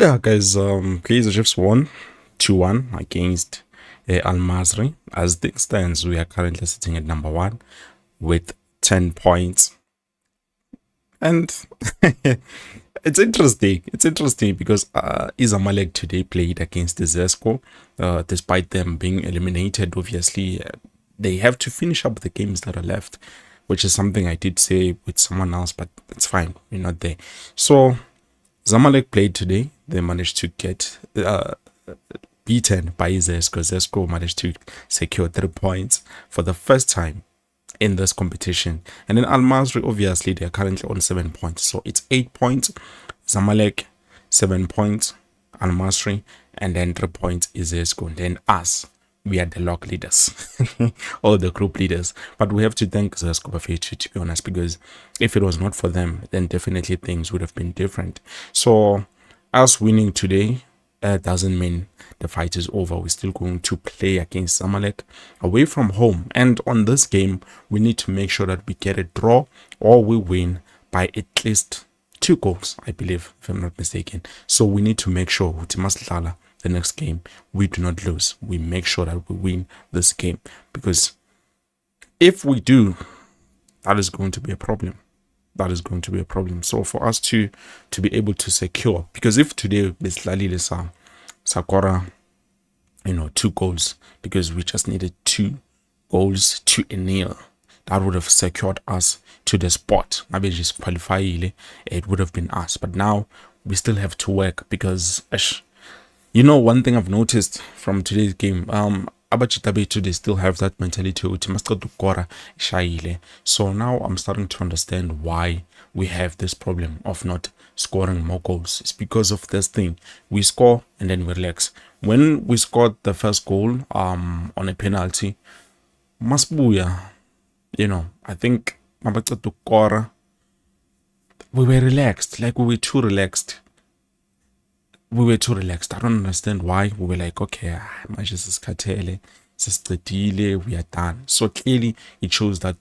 Yeah, guys, Kaizer Chiefs won 2-1 against Al Masry. As things stands, we are currently sitting at number one with 10 points. And it's interesting. It's interesting because Izamalek today played against Zesco. Despite them being eliminated, obviously, they have to finish up the games that are left, which is something I did say with someone else, but it's fine. We're not there. So, Zamalek played today. They managed to get beaten by Zesco. Zesco managed to secure 3 points for the first time in this competition. And then Al Masry, obviously, they are currently on 7 points. So it's 8 points. Zamalek, 7 points. Al Masry, and then 3 points is Zesco. And then us, we are the log leaders or the group leaders. But we have to thank Zesco Bafetu, to be honest, because if it was not for them, then definitely things would have been different. So us winning today doesn't mean the fight is over. We're still going to play against Zamalek away from home. And on this game, we need to make sure that we get a draw or we win by at least 2 goals, I believe, if I'm not mistaken. So we need to make sure the next game we do not lose. We make sure that we win this game, because if we do, that is going to be a problem. That is going to be a problem. So for us to be able to secure, because if today Beslalile Sakora, 2 goals, because we just needed 2 goals to a nil, that would have secured us to the spot. Maybe just qualify, it would have been us. But now we still have to work, because one thing I've noticed from today's game, Abachitabetu, they still have that mentality. So now I'm starting to understand why we have this problem of not scoring more goals. It's because of this thing. We score and then we relax. When we scored the first goal on a penalty, Masbuya, I think we were relaxed. Like we were too relaxed. I don't understand why. We were like, okay, Manchester Katele, we are done. So clearly it shows that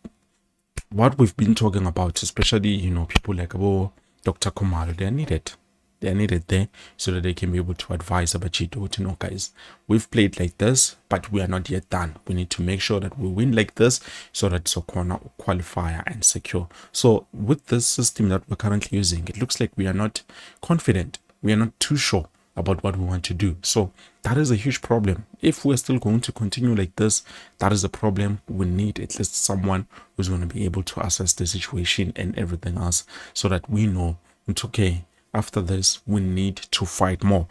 what we've been talking about, especially, people like Dr. Kumalo, they're needed. They're needed there so that they can be able to advise Abachito, guys, we've played like this, but we are not yet done. We need to make sure that we win like this so that Sokona will qualifier and secure. So with this system that we're currently using, it looks like we are not confident. We are not too sure about what we want to do. So that is a huge problem. If we're still going to continue like this, that is a problem. We need at least someone who's going to be able to assess the situation and everything else, so that we know it's okay. After this, we need to fight more.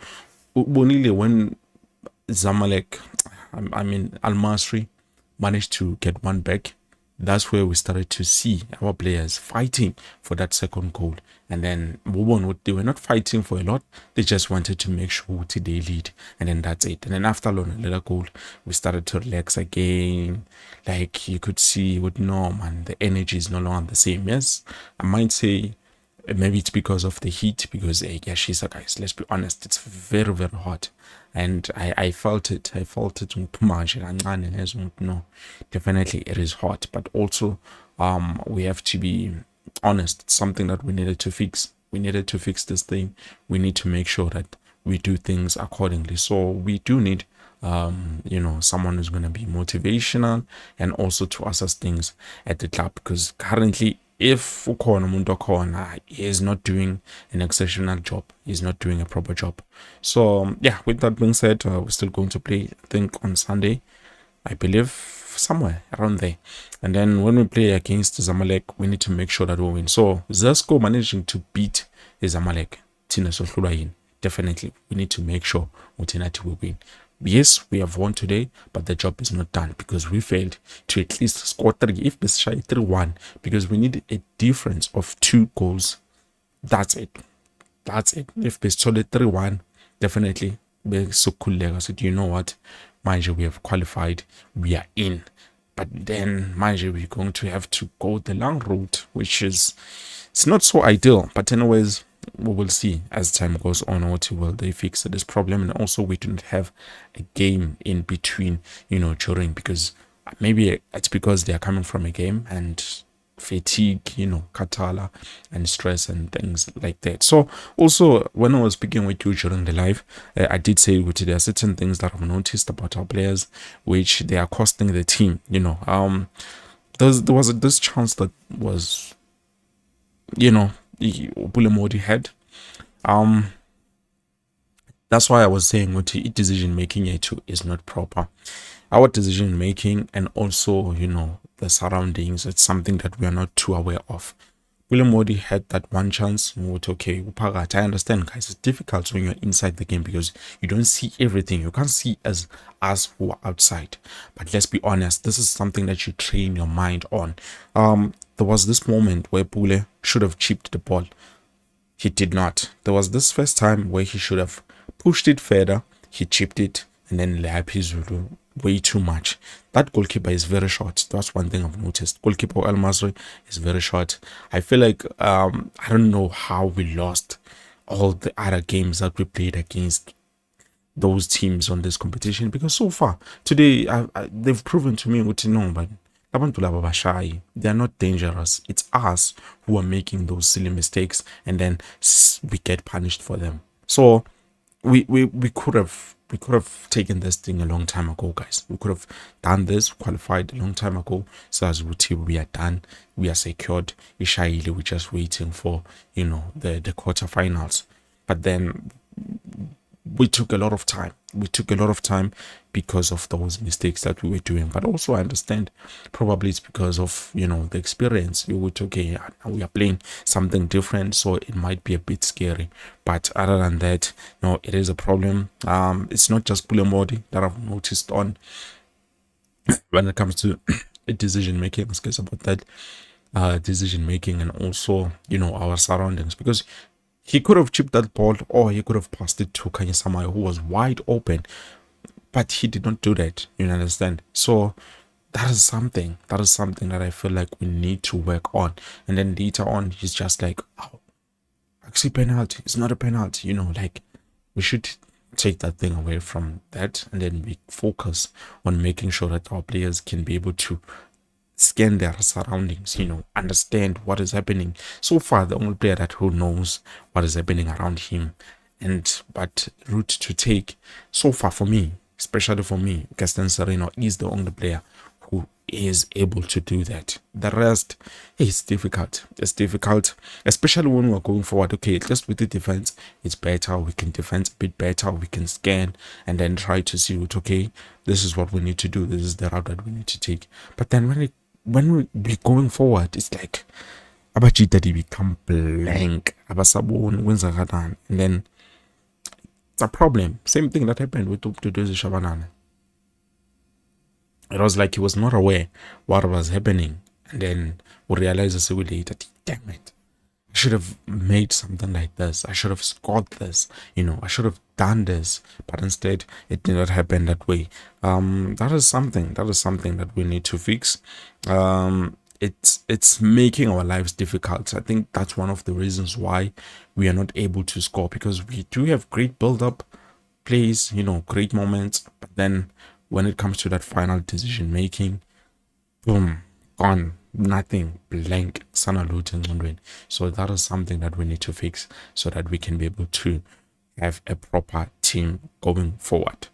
When Zamalek, Al Masry, managed to get one back, that's where we started to see our players fighting for that second goal. And then they were not fighting for a lot. They just wanted to make sure they lead. And then that's it. And then after another goal, we started to relax again. Like you could see with Norm, and the energy is no longer the same. Yes, I might say maybe it's because of the heat, because guys, let's be honest, it's very, very hot. And I felt it. I felt it too much. No, definitely it is hot. But also, we have to be honest. It's something that we needed to fix. We needed to fix this thing. We need to make sure that we do things accordingly. So we do need someone who's going to be motivational and also to assess things at the club, because currently, if he is not doing an exceptional job, he's not doing a proper job. So yeah, with that being said, we're still going to play, I think, on Sunday, I believe, somewhere around there. And then when we play against Zamalek, we need to make sure that we win. So Zesco managing to beat Zamalek, definitely we need to make sure Mutinati will win. Yes, we have won today, but the job is not done, because we failed to at least score 3. If it's shy 3-1, because we need a difference of 2 goals. That's it. If it's solid 3-1, definitely we're so cool. I said, you know what, mind you, we have qualified, we are in. But then, mind you, we're going to have to go the long route, which is, it's not so ideal. But anyways, we will see as time goes on what will they fix this problem. And also, we don't have a game in between, during, because maybe it's because they are coming from a game and fatigue, katala and stress and things like that. So also when I was speaking with you during the live, I did say there are certain things that I've noticed about our players which they are costing the team. There was this chance that was, Bulemodi had. That's why I was saying what decision making here too is not proper. Our decision making and also, the surroundings, it's something that we are not too aware of. William Modi had that one chance. Okay, I understand, guys. It's difficult when you're inside the game because you don't see everything. You can't see as us who are outside. But let's be honest, this is something that you train your mind on. There was this moment where Pule should have chipped the ball. He did not. There was this first time where he should have pushed it further. He chipped it and then Leapi Zulu way too much. That goalkeeper is very short. That's one thing I've noticed. Goalkeeper El Masri is very short. I feel like I don't know how we lost all the other games that we played against those teams on this competition, because so far today they've proven to me what no, but they are not dangerous. It's us who are making those silly mistakes and then we get punished for them. So we could have taken this thing a long time ago, guys. We could have done this, qualified a long time ago. So as we are done, we are secured. We're just waiting for the quarterfinals. But then we took a lot of time. We took a lot of time because of those mistakes that we were doing. But also I understand probably it's because of the experience. You would okay, we are playing something different, so it might be a bit scary. But other than that, no, it is a problem. It's not just Pulemodi that I've noticed on when it comes to decision making. Let's get about that decision making and also our surroundings, because he could have chipped that ball or he could have passed it to Kanye Samayo, who was wide open, but he did not do that. You understand? So that is something that I feel like we need to work on. And then later on, he's just like, oh, actually penalty. It's not a penalty. Like we should take that thing away from that and then we focus on making sure that our players can be able to scan their surroundings, understand what is happening. So far, the only player that who knows what is happening around him and what route to take so far for me, especially for me, Gaston Sereno is the only player who is able to do that. The rest is difficult. It's difficult, especially when we're going forward. Okay, just with the defense, it's better. We can defend a bit better. We can scan and then try to see what, okay, this is what we need to do. This is the route that we need to take. But then when we going forward, it's like abajita they become blank, and then it's a problem. Same thing that happened with Tutuzi Shabanane. It was like he was not aware what was happening, and then we realized a little later, damn it, I should have made something like this. I should have scored this. I should have done this. But instead, it did not happen that way. That is something that we need to fix. It's making our lives difficult. I think that's one of the reasons why we are not able to score, because we do have great build-up plays, great moments. But then when it comes to that final decision making, boom, gone. Nothing, blank, sana looting. So that is something that we need to fix so that we can be able to have a proper team going forward.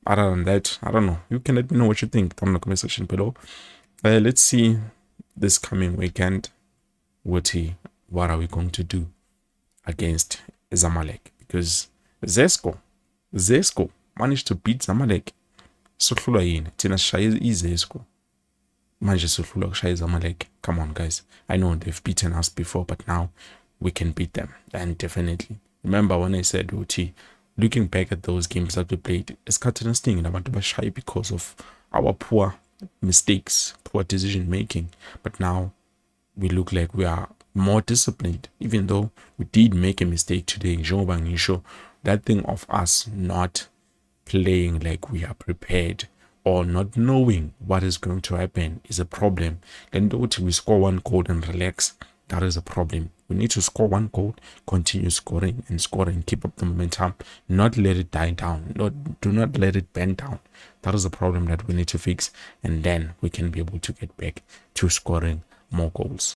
Other than that, I don't know. You can let me know what you think down in the comment section below. Let's see this coming weekend. What are we going to do against Zamalek? Because Zesco managed to beat Zamalek. So Tina Shai is Zesco. Come on, guys. I know they've beaten us before, but now we can beat them. And definitely, remember when I said, looking back at those games that we played, it's cutting us thing about shy because of our poor mistakes, poor decision making. But now we look like we are more disciplined, even though we did make a mistake today. That thing of us not playing like we are prepared or not knowing what is going to happen is a problem. Then we score one goal and relax. That is a problem. We need to score one goal, continue scoring and scoring, keep up the momentum, not let it die down, do not let it bend down. That is a problem that we need to fix, and then we can be able to get back to scoring more goals.